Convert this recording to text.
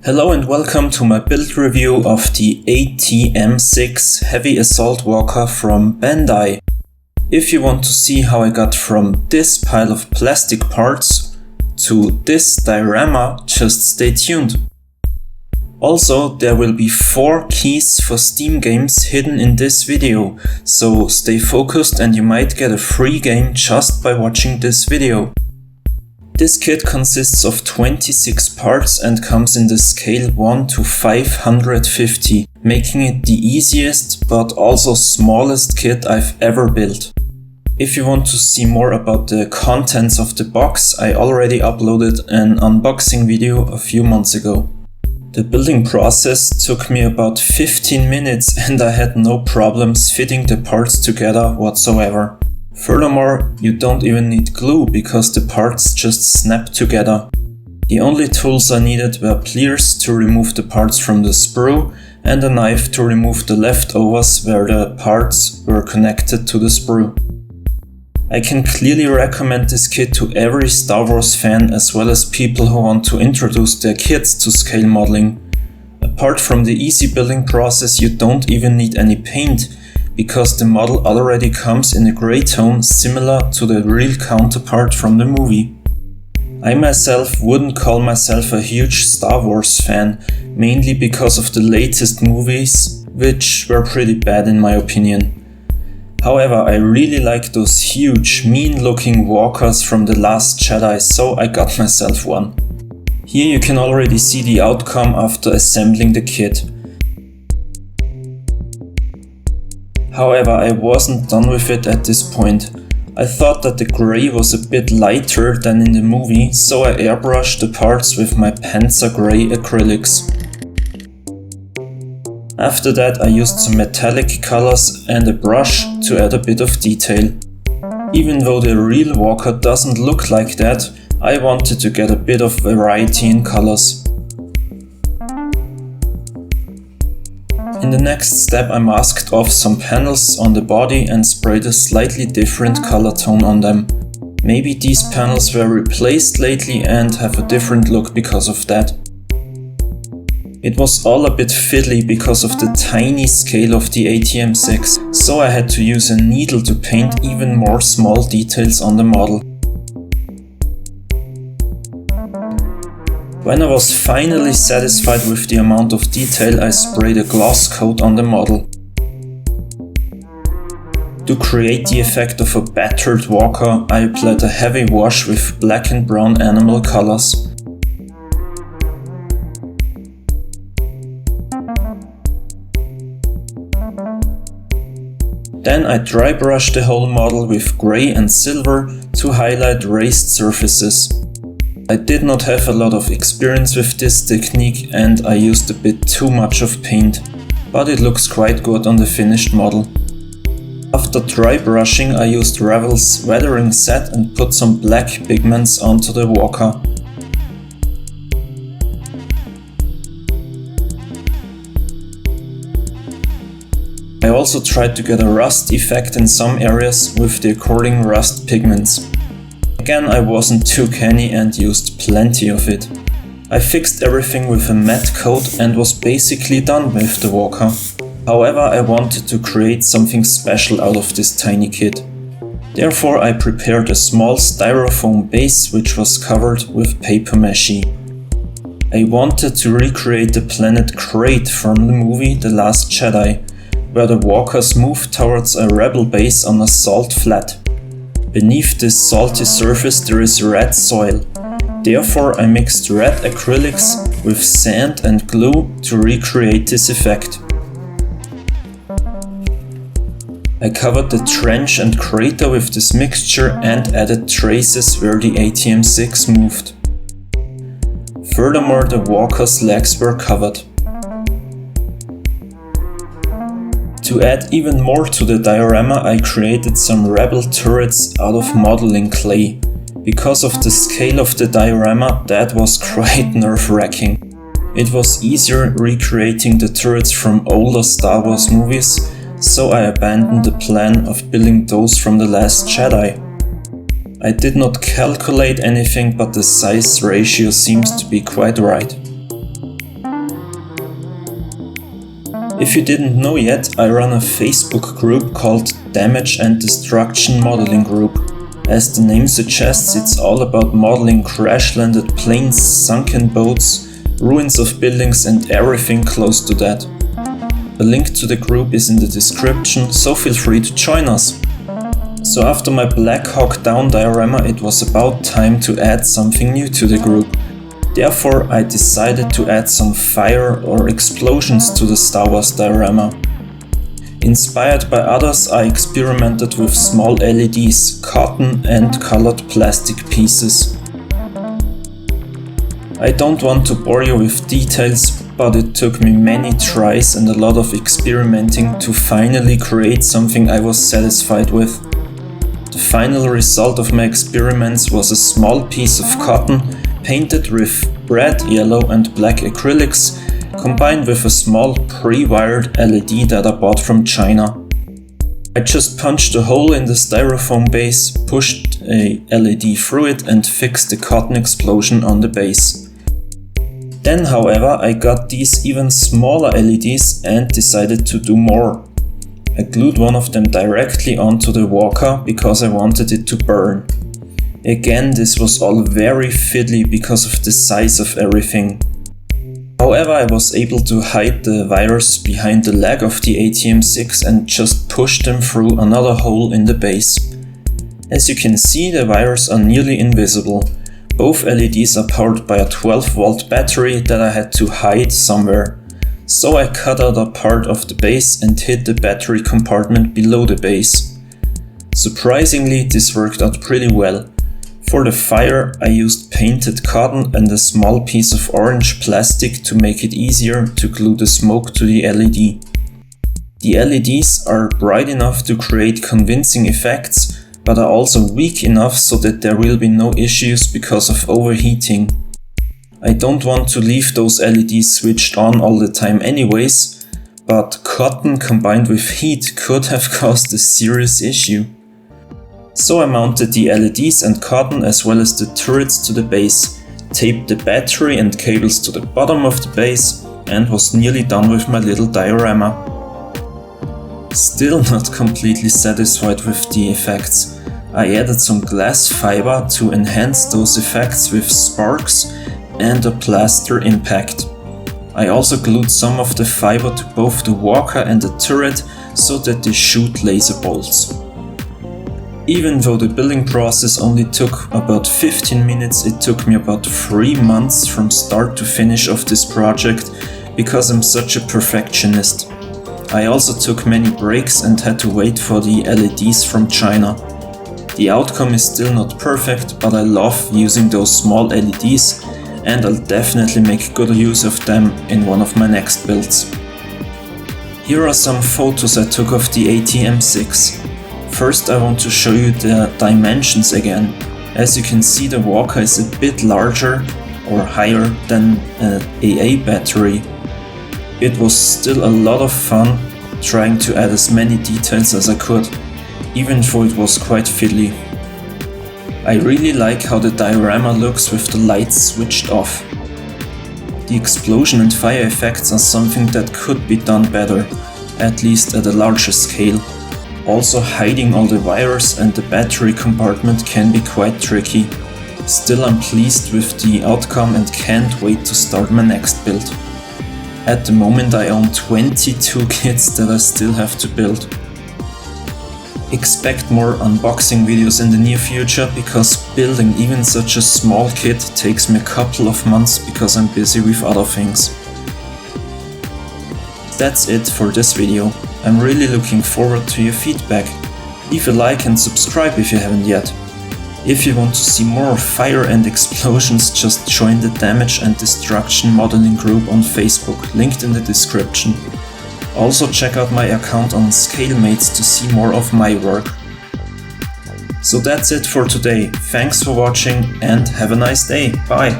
Hello and welcome to my build review of the AT-M6 Heavy Assault Walker from Bandai. If you want to see how I got from this pile of plastic parts to this diorama, just stay tuned. Also, there will be 4 keys for Steam games hidden in this video, so stay focused and you might get a free game just by watching this video. This kit consists of 26 parts and comes in the scale 1 to 550, making it the easiest but also smallest kit I've ever built. If you want to see more about the contents of the box, I already uploaded an unboxing video a few months ago. The building process took me about 15 minutes and I had no problems fitting the parts together whatsoever. Furthermore, you don't even need glue because the parts just snap together. The only tools I needed were pliers to remove the parts from the sprue and a knife to remove the leftovers where the parts were connected to the sprue. I can clearly recommend this kit to every Star Wars fan as well as people who want to introduce their kids to scale modeling. Apart from the easy building process, you don't even need any paint, because the model already comes in a grey tone similar to the real counterpart from the movie. I myself wouldn't call myself a huge Star Wars fan, mainly because of the latest movies, which were pretty bad in my opinion. However, I really like those huge, mean-looking walkers from The Last Jedi, so I got myself one. Here you can already see the outcome after assembling the kit. However, I wasn't done with it at this point. I thought that the grey was a bit lighter than in the movie, so I airbrushed the parts with my Panzer Grey acrylics. After that I used some metallic colors and a brush to add a bit of detail. Even though the real walker doesn't look like that, I wanted to get a bit of variety in colors. In the next step I masked off some panels on the body and sprayed a slightly different color tone on them. Maybe these panels were replaced lately and have a different look because of that. It was all a bit fiddly because of the tiny scale of the AT-M6, so I had to use a needle to paint even more small details on the model. When I was finally satisfied with the amount of detail, I sprayed a gloss coat on the model. To create the effect of a battered walker, I applied a heavy wash with black and brown animal colors. Then I dry brushed the whole model with grey and silver to highlight raised surfaces. I did not have a lot of experience with this technique and I used a bit too much of paint, but it looks quite good on the finished model. After dry brushing I used Revel's weathering set and put some black pigments onto the walker. I also tried to get a rust effect in some areas with the according rust pigments. Again, I wasn't too canny and used plenty of it. I fixed everything with a matte coat and was basically done with the walker. However, I wanted to create something special out of this tiny kit. Therefore, I prepared a small styrofoam base which was covered with paper mache. I wanted to recreate the planet Crate from the movie The Last Jedi, where the walkers move towards a rebel base on a salt flat. Beneath this salty surface there is red soil. Therefore I mixed red acrylics with sand and glue to recreate this effect. I covered the trench and crater with this mixture and added traces where the AT-M6 moved. Furthermore, the walker's legs were covered. To add even more to the diorama, I created some rebel turrets out of modeling clay. Because of the scale of the diorama, that was quite nerve-wracking. It was easier recreating the turrets from older Star Wars movies, so I abandoned the plan of building those from The Last Jedi. I did not calculate anything, but the size ratio seems to be quite right. If you didn't know yet, I run a Facebook group called Damage and Destruction Modeling Group. As the name suggests, it's all about modeling crash-landed planes, sunken boats, ruins of buildings and everything close to that. A link to the group is in the description, so feel free to join us. So after my Black Hawk Down diorama, it was about time to add something new to the group. Therefore, I decided to add some fire or explosions to the Star Wars diorama. Inspired by others, I experimented with small LEDs, cotton and colored plastic pieces. I don't want to bore you with details, but it took me many tries and a lot of experimenting to finally create something I was satisfied with. The final result of my experiments was a small piece of cotton painted with red, yellow and black acrylics, combined with a small pre-wired LED that I bought from China. I just punched a hole in the styrofoam base, pushed a LED through it and fixed the cotton explosion on the base. Then, however, I got these even smaller LEDs and decided to do more. I glued one of them directly onto the walker because I wanted it to burn. Again, this was all very fiddly because of the size of everything. However, I was able to hide the wires behind the leg of the AT-M6 and just push them through another hole in the base. As you can see, the wires are nearly invisible. Both LEDs are powered by a 12-volt battery that I had to hide somewhere. So I cut out a part of the base and hid the battery compartment below the base. Surprisingly, this worked out pretty well. For the fire, I used painted cotton and a small piece of orange plastic to make it easier to glue the smoke to the LED. The LEDs are bright enough to create convincing effects, but are also weak enough so that there will be no issues because of overheating. I don't want to leave those LEDs switched on all the time anyways, but cotton combined with heat could have caused a serious issue. So I mounted the LEDs and cotton as well as the turrets to the base, taped the battery and cables to the bottom of the base, and was nearly done with my little diorama. Still not completely satisfied with the effects. I added some glass fiber to enhance those effects with sparks and a plaster impact. I also glued some of the fiber to both the walker and the turret so that they shoot laser bolts. Even though the building process only took about 15 minutes, it took me about 3 months from start to finish of this project because I'm such a perfectionist. I also took many breaks and had to wait for the LEDs from China. The outcome is still not perfect, but I love using those small LEDs and I'll definitely make good use of them in one of my next builds. Here are some photos I took of the AT-M6. First, I want to show you the dimensions again. As you can see, the walker is a bit larger or higher than an AA battery. It was still a lot of fun trying to add as many details as I could, even though it was quite fiddly. I really like how the diorama looks with the lights switched off. The explosion and fire effects are something that could be done better, at least at a larger scale. Also, hiding all the wires and the battery compartment can be quite tricky. Still, I'm pleased with the outcome and can't wait to start my next build. At the moment I own 22 kits that I still have to build. Expect more unboxing videos in the near future, because building even such a small kit takes me a couple of months because I'm busy with other things. That's it for this video. I'm really looking forward to your feedback. Leave a like and subscribe if you haven't yet. If you want to see more fire and explosions, just join the Damage and Destruction Modeling group on Facebook, linked in the description. Also check out my account on ScaleMates to see more of my work. So that's it for today. Thanks for watching and have a nice day. Bye!